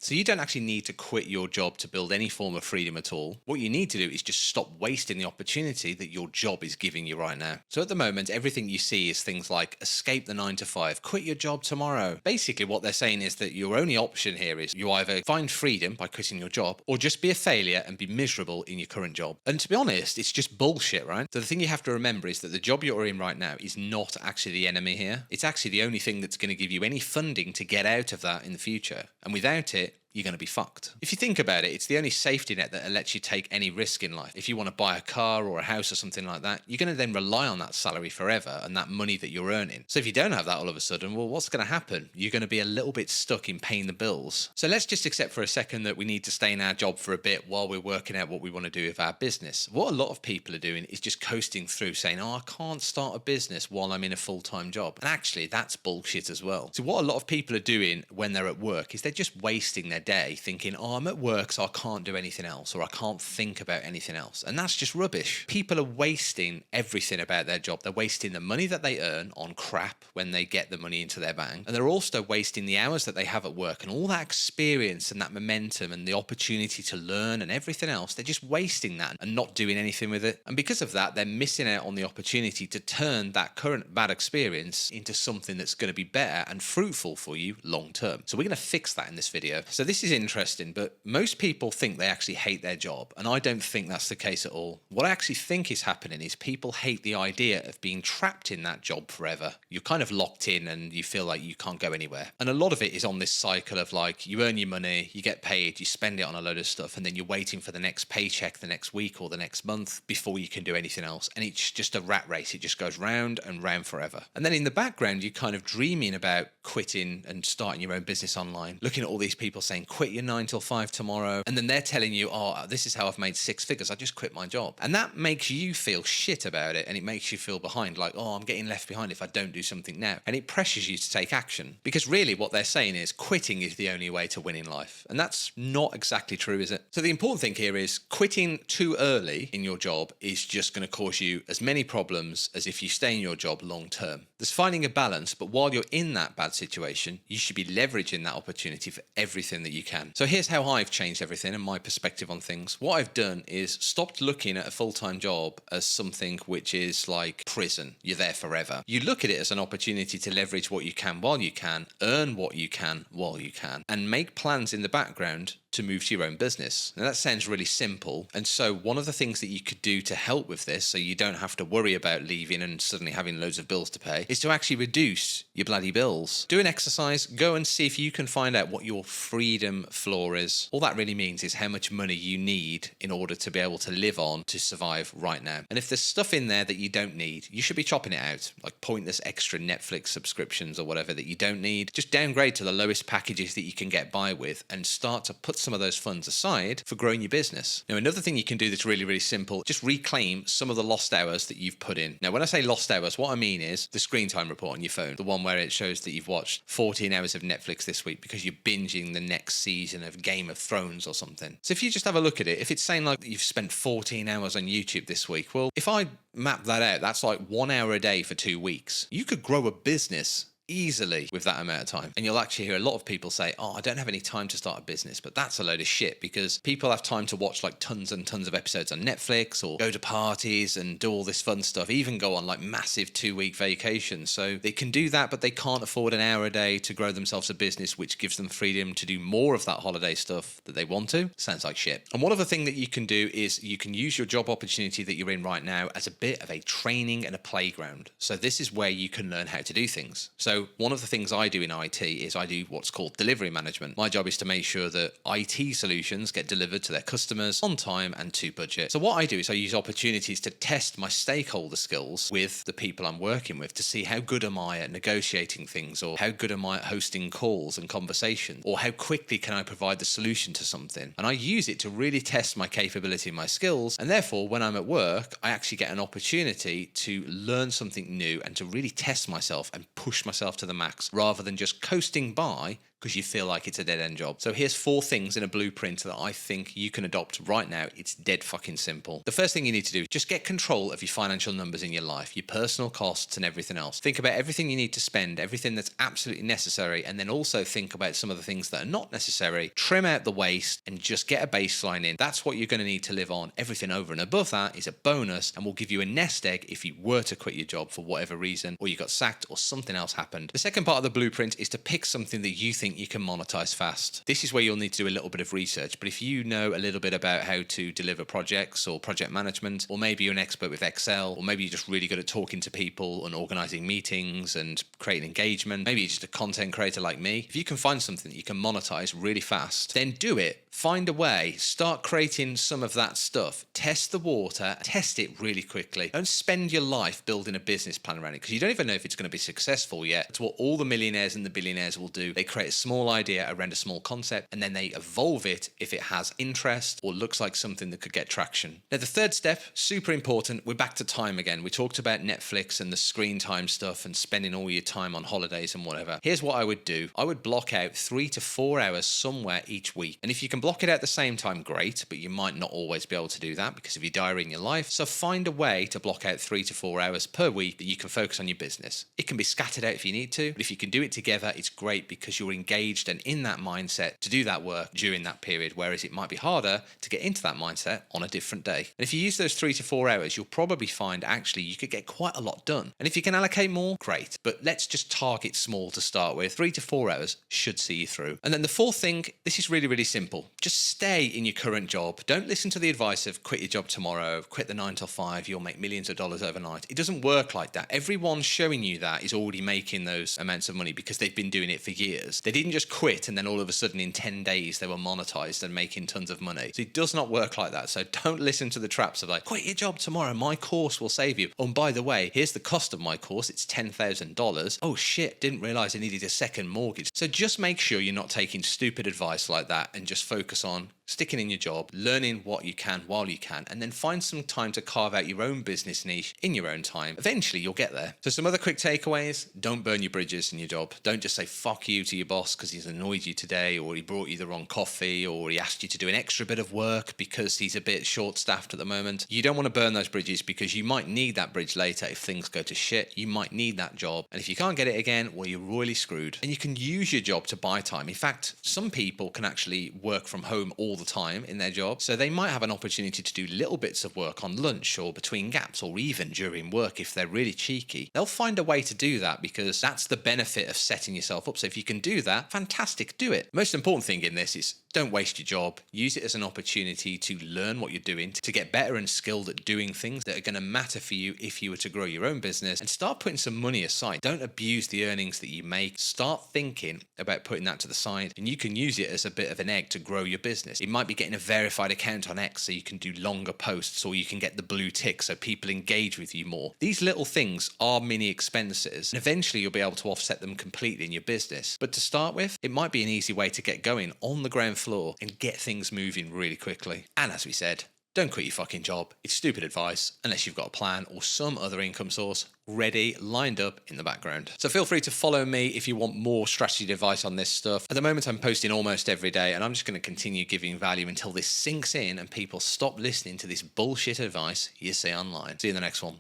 So you don't actually need to quit your job to build any form of freedom at all. What you need to do is just stop wasting the opportunity that your job is giving you right now. So at the moment, everything you see is things like escape the 9 to 5, quit your job tomorrow. Basically, what they're saying is that your only option here is you either find freedom by quitting your job or just be a failure and be miserable in your current job. And to be honest, it's just bullshit, right? So the thing you have to remember is that the job you're in right now is not actually the enemy here. It's actually the only thing that's going to give you any funding to get out of that in the future. And without it, you're going to be fucked. If you think about it, it's the only safety net that lets you take any risk in life. If you want to buy a car or a house or something like that, you're going to then rely on that salary forever and that money that you're earning. So if you don't have that all of a sudden, well, what's going to happen? You're going to be a little bit stuck in paying the bills. So let's just accept for a second that we need to stay in our job for a bit while we're working out what we want to do with our business. What a lot of people are doing is just coasting through saying, oh, I can't start a business while I'm in a full-time job. And actually, that's bullshit as well. So what a lot of people are doing when they're at work is they're just wasting their day thinking, oh, I'm at work, so I can't do anything else, or I can't think about anything else. And that's just rubbish. People are wasting everything about their job. They're wasting the money that they earn on crap when they get the money into their bank. And they're also wasting the hours that they have at work and all that experience and that momentum and the opportunity to learn and everything else. They're just wasting that and not doing anything with it. And because of that, they're missing out on the opportunity to turn that current bad experience into something that's going to be better and fruitful for you long term. So we're going to fix that in this video. So this is interesting, but most people think they actually hate their job, and I don't think that's the case at all. What I actually think is happening is people hate the idea of being trapped in that job forever. You're kind of locked in and you feel like you can't go anywhere. And a lot of it is on this cycle of like, you earn your money, you get paid, you spend it on a load of stuff, and then you're waiting for the next paycheck the next week or the next month before you can do anything else. And it's just a rat race. It just goes round and round forever. And then in the background, you're kind of dreaming about quitting and starting your own business online, looking at all these people saying, quit your 9 to 5 tomorrow. And then they're telling you, oh, this is how I've made 6 figures. I just quit my job. And that makes you feel shit about it. And it makes you feel behind, like, oh, I'm getting left behind if I don't do something now. And it pressures you to take action, because really what they're saying is quitting is the only way to win in life. And that's not exactly true, is it? So the important thing here is quitting too early in your job is just going to cause you as many problems as if you stay in your job long term. There's finding a balance, but while you're in that bad situation, you should be leveraging that opportunity for everything that you can. So here's how I've changed everything and my perspective on things. What I've done is stopped looking at a full-time job as something which is like prison. You're there forever. You look at it as an opportunity to leverage what you can while you can, earn what you can while you can, and make plans in the background to move to your own business. Now that sounds really simple. And so one of the things that you could do to help with this, so you don't have to worry about leaving and suddenly having loads of bills to pay, is to actually reduce your bloody bills. Do an exercise, go and see if you can find out what your freedom floor is. All that really means is how much money you need in order to be able to live on to survive right now. And if there's stuff in there that you don't need, you should be chopping it out, like pointless extra Netflix subscriptions or whatever that you don't need. Just downgrade to the lowest packages that you can get by with and start to put some of those funds aside for growing your business. Now, another thing you can do that's really, really simple, just reclaim some of the lost hours that you've put in. Now, when I say lost hours, what I mean is the screen time report on your phone, the one where it shows that you've watched 14 hours of Netflix this week because you're binging the next season of Game of Thrones or something. So if you just have a look at it, if it's saying like you've spent 14 hours on YouTube this week, well, if I map that out, that's like 1 hour a day for 2 weeks. You could grow a business easily with that amount of time. And you'll actually hear a lot of people say, oh, I don't have any time to start a business. But that's a load of shit, because people have time to watch like tons and tons of episodes on Netflix or go to parties and do all this fun stuff, even go on like massive 2-week vacations. So they can do that, but they can't afford an hour a day to grow themselves a business, which gives them freedom to do more of that holiday stuff that they want to. Sounds like shit. And one other thing that you can do is you can use your job opportunity that you're in right now as a bit of a training and a playground. So this is where you can learn how to do things. So one of the things I do in IT is I do what's called delivery management. My job is to make sure that IT solutions get delivered to their customers on time and to budget. So what I do is I use opportunities to test my stakeholder skills with the people I'm working with to see how good am I at negotiating things, or how good am I at hosting calls and conversations, or how quickly can I provide the solution to something. And I use it to really test my capability and my skills. And therefore, when I'm at work, I actually get an opportunity to learn something new and to really test myself and push myself to the max, rather than just coasting by because you feel like it's a dead end job. So here's 4 things in a blueprint that I think you can adopt right now. It's dead fucking simple. The first thing you need to do is just get control of your financial numbers in your life, your personal costs and everything else. Think about everything you need to spend, everything that's absolutely necessary, and then also think about some of the things that are not necessary. Trim out the waste and just get a baseline in. That's what you're going to need to live on. Everything over and above that is a bonus and will give you a nest egg if you were to quit your job for whatever reason, or you got sacked or something else happened. The second part of the blueprint is to pick something that you think you can monetize fast. This is where you'll need to do a little bit of research, but if you know a little bit about how to deliver projects or project management, or maybe you're an expert with Excel, or maybe you're just really good at talking to people and organizing meetings and creating engagement, maybe you're just a content creator like me, if you can find something that you can monetize really fast, then do it. Find a way, start creating some of that stuff, test the water, test it really quickly. Don't spend your life building a business plan around it because you don't even know if it's going to be successful yet. It's what all the millionaires and the billionaires will do. They create a small idea around a small concept and then they evolve it if it has interest or looks like something that could get traction. Now, the third step, super important, we're back to time again. We talked about Netflix and the screen time stuff and spending all your time on holidays and whatever. Here's what I would do. I would block out 3 to 4 hours somewhere each week. And if you can block it out at the same time, great, but you might not always be able to do that because of your diary in your life. So find a way to block out 3 to 4 hours per week that you can focus on your business. It can be scattered out if you need to, but if you can do it together, it's great because you're engaged and in that mindset to do that work during that period, whereas it might be harder to get into that mindset on a different day. And if you use those 3 to 4 hours, you'll probably find actually you could get quite a lot done. And if you can allocate more, great, but let's just target small to start with. 3 to 4 hours should see you through. And then the fourth thing, this is really, really simple. Just stay in your current job. Don't listen to the advice of quit your job tomorrow, quit the 9 to 5, you'll make millions of dollars overnight. It doesn't work like that. Everyone showing you that is already making those amounts of money because they've been doing it for years. They didn't just quit and then all of a sudden in 10 days they were monetized and making tons of money. So it does not work like that. So don't listen to the traps of like, quit your job tomorrow, my course will save you. Oh, and by the way, here's the cost of my course, it's $10,000. Oh shit, didn't realize I needed a second mortgage. So just make sure you're not taking stupid advice like that and just focus on sticking in your job, learning what you can while you can, and then find some time to carve out your own business niche in your own time. Eventually, you'll get there. So some other quick takeaways: don't burn your bridges in your job. Don't just say fuck you to your boss because he's annoyed you today, or he brought you the wrong coffee, or he asked you to do an extra bit of work because he's a bit short-staffed at the moment. You don't want to burn those bridges because you might need that bridge later if things go to shit. You might need that job. And if you can't get it again, well, you're royally screwed. And you can use your job to buy time. In fact, some people can actually work from home all the time in their job. So they might have an opportunity to do little bits of work on lunch or between gaps or even during work if they're really cheeky. They'll find a way to do that because that's the benefit of setting yourself up. So if you can do that, fantastic, do it. Most important thing in this is don't waste your job. Use it as an opportunity to learn what you're doing, to get better and skilled at doing things that are going to matter for you if you were to grow your own business, and start putting some money aside. Don't abuse the earnings that you make. Start thinking about putting that to the side, and you can use it as a bit of an egg to grow your business. It might be getting a verified account on X so you can do longer posts, or you can get the blue tick so people engage with you more. These little things are mini expenses, and eventually you'll be able to offset them completely in your business. But to start with, it might be an easy way to get going on the ground floor and get things moving really quickly. And as we said, don't quit your fucking job. It's stupid advice unless you've got a plan or some other income source ready, lined up in the background. So feel free to follow me if you want more strategy advice on this stuff. At the moment, I'm posting almost every day, and I'm just going to continue giving value until this sinks in and people stop listening to this bullshit advice you see online. See you in the next one.